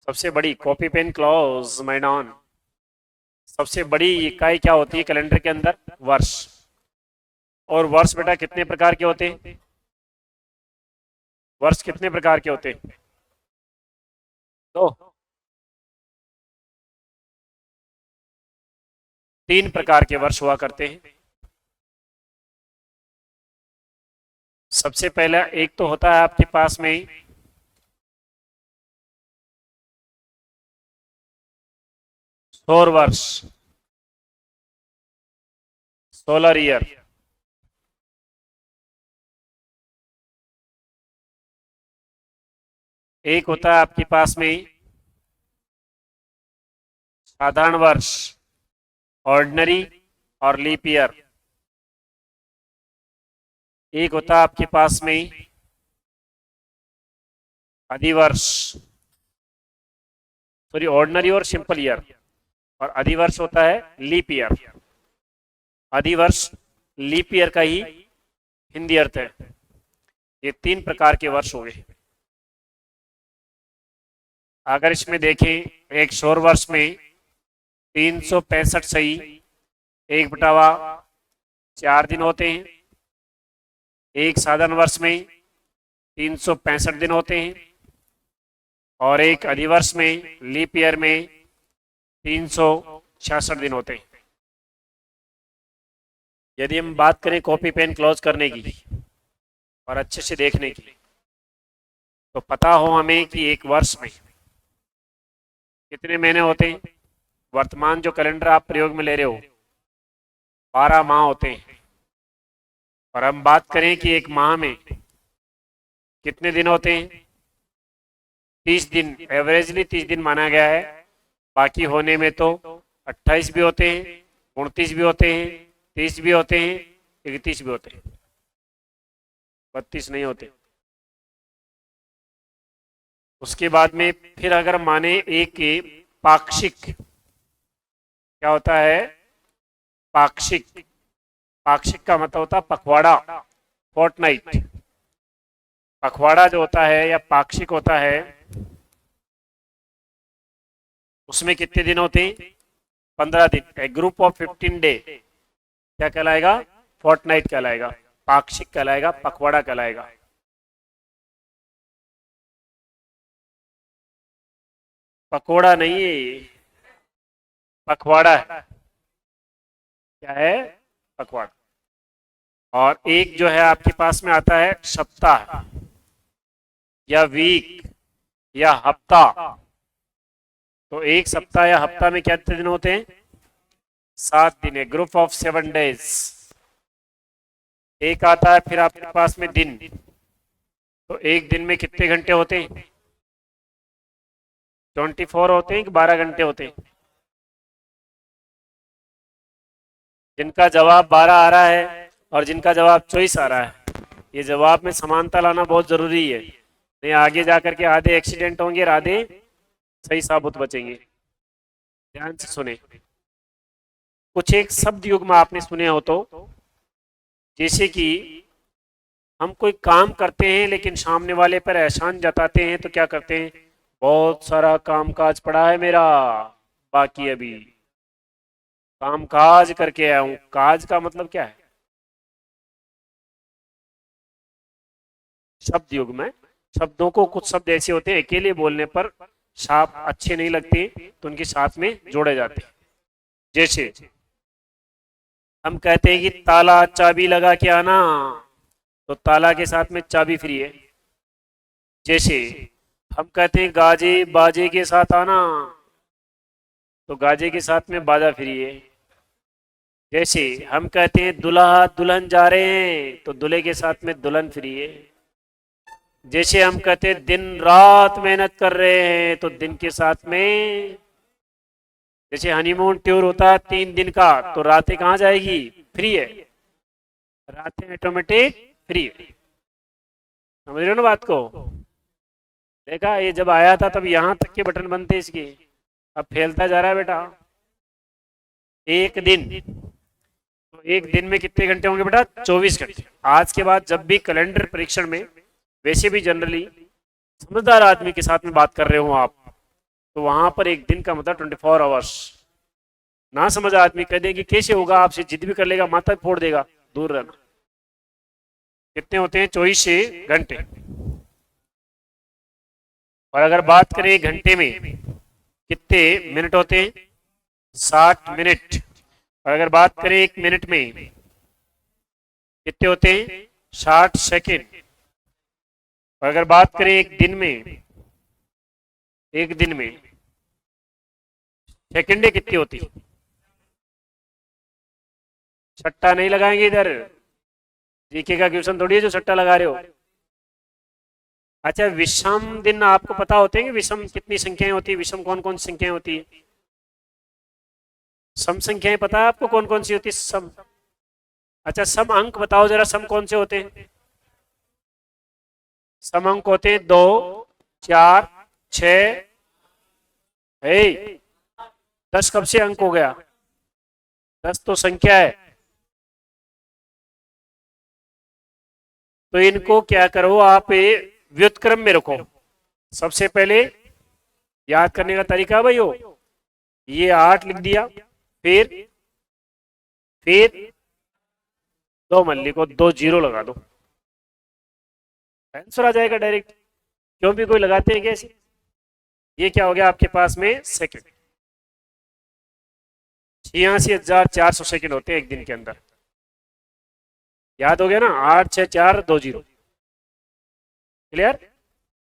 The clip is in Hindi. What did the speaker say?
सबसे बड़ी कॉपी पेन क्लॉज मैडॉन। सबसे बड़ी इकाई क्या होती है कैलेंडर के अंदर? वर्ष। और वर्ष बेटा कितने प्रकार के होते हैं? वर्ष कितने प्रकार के होते हैं? तो 3 प्रकार के वर्ष हुआ करते हैं। सबसे पहला एक तो होता है आपके पास में सौर वर्ष, सोलर ईयर। एक होता है आपके पास में साधारण वर्ष, ऑर्डिनरी और लीप ईयर। एक होता है आपके पास में अधिवर्ष, सॉरी ऑर्डिनरी और सिंपल ईयर, और अधिवर्ष होता है लीप ईयर। अधिवर्ष लीप ईयर का ही हिंदी अर्थ है। ये 3 प्रकार के वर्ष हो गए। अगर इसमें देखें एक सौर वर्ष में 365 सही 1/4 दिन होते हैं। एक साधारण वर्ष में 365 दिन होते हैं और एक अधिवर्ष में लीप ईयर में 366 दिन होते हैं। यदि हम बात करें कॉपी पेन क्लोज करने की और अच्छे से देखने की, तो पता हो हमें कि एक वर्ष में कितने महीने होते हैं। वर्तमान जो कैलेंडर आप प्रयोग में ले रहे हो 12 माह होते हैं। और हम बात करें कि एक माह में कितने दिन होते हैं? 30 दिन, एवरेजली 30 दिन माना गया है। बाकी होने में तो 28 भी होते हैं, 29 भी होते हैं, 30 भी होते हैं, 31 भी होते हैं, 32 नहीं होते। उसके बाद में फिर अगर माने एक पाक्षिक, क्या होता है? पाक्षिक। पाक्षिक का मतलब होता है पखवाड़ा, फोर्टनाइट। पखवाड़ा जो होता है या पाक्षिक होता है, उसमें कितने दिन होते हैं? 15 दिन। ए ग्रुप ऑफ 15 डे क्या कहलाएगा? फोर्टनाइट कहलाएगा, पाक्षिक कहलाएगा, पखवाड़ा कहलाएगा। पकोड़ा नहीं है, पखवाड़ा है। क्या है? पखवाड़ा। और एक जो है आपके पास में आता है सप्ताह या वीक या हफ्ता। तो एक सप्ताह या हफ्ता में कितने दिन होते हैं? 7 दिन है, ग्रुप ऑफ 7 डेज। एक आता है फिर आपके पास में दिन। तो एक दिन में कितने घंटे होते हैं? 24 होते हैं कि 12 घंटे होते हैं? जिनका जवाब 12 आ रहा है और जिनका जवाब 24 आ रहा है, ये जवाब में समानता लाना बहुत जरूरी है। नहीं आगे जाकर के आधे एक्सीडेंट होंगे और आधे सही साबुत बचेंगे। ध्यान से सुने। कुछ एक शब्द युग्म आपने सुने हो तो, जैसे कि हम कोई काम करते हैं लेकिन सामने वाले पर एहसान जताते हैं तो क्या करते हैं? बहुत सारा काम काज पड़ा है मेरा, बाकी अभी काम काज करके आया हूं। काज का मतलब क्या है? शब्द युग में शब्दों को, कुछ शब्द ऐसे होते हैं अकेले बोलने पर साफ अच्छे नहीं लगते तो उनके साथ में जोड़े जाते हैं। जैसे हम कहते हैं कि ताला चाबी लगा के आना, तो ताला के साथ में चाबी फ्री है। जैसे हम कहते हैं गाजे बाजे के साथ आना, तो गाजे के साथ में बाजा फ्री है। जैसे हम कहते हैं दुल्हा दुल्हन जा रहे हैं, तो दूल्हे के साथ में दुल्हन फ्री है। जैसे हम कहते हैं दिन रात मेहनत कर रहे हैं, तो दिन के साथ में, जैसे हनीमून टूर होता है 3 दिन का, तो रातें कहाँ जाएगी? फ्री है, रातें ऑटोमेटिक फ्री है। समझ रहे हो ना बात को? देखा, ये जब आया था तब यहां तक के बटन बनते इसके, अब फैलता जा रहा है बेटा। एक दिन, तो एक दिन में कितने घंटे होंगे बेटा? 24 घंटे। आज के बाद जब भी कैलेंडर परीक्षण में, वैसे भी जनरली समझदार आदमी के साथ में बात कर रहे हो आप, तो वहां पर एक दिन का मतलब 24 आवर्स। ना समझ आदमी कह दे कि कैसे होगा, आपसे जिद भी कर लेगा, माथा भी फोड़ देगा, दूर रहना। कितने होते हैं? 24 घंटे। और अगर बात करें एक घंटे में कितने मिनट होते हैं? 60 मिनट। और अगर बात करें एक मिनट में कितने होते हैं? 60 सेकेंड। और अगर बात करें एक दिन में सेकेंडे कितनी होती? सट्टा नहीं लगाएंगे इधर, जीके का क्वेश्चन थोड़ी है जो सट्टा लगा रहे हो। अच्छा, विषम दिन आपको पता होते हैं कि विषम कितनी संख्याएं होती है? विषम कौन कौन सी संख्याएं होती है? सम संख्याएं पता है आपको कौन कौन सी होती है? सम। अच्छा, सम अंक बताओ जरा, सम कौन से होते हैं? सम अंक होते हैं 2, 4, 6। 10 कब से अंक हो गया? 10 तो संख्या है। तो इनको क्या करो आप, व्युत्क्रम में रखो। सबसे पहले याद करने का तरीका भाई हो, ये 8 लिख दिया, फिर 2 मल्ली को 2 जीरो लगा दो, आंसर आ जाएगा डायरेक्ट। क्यों भी कोई लगाते हैं कैसे? ये क्या हो गया आपके पास में? सेकंड। 86,400 सेकंड होते हैं एक दिन के अंदर। याद हो गया ना? 8, 6, 4, 2, 0। क्लियर?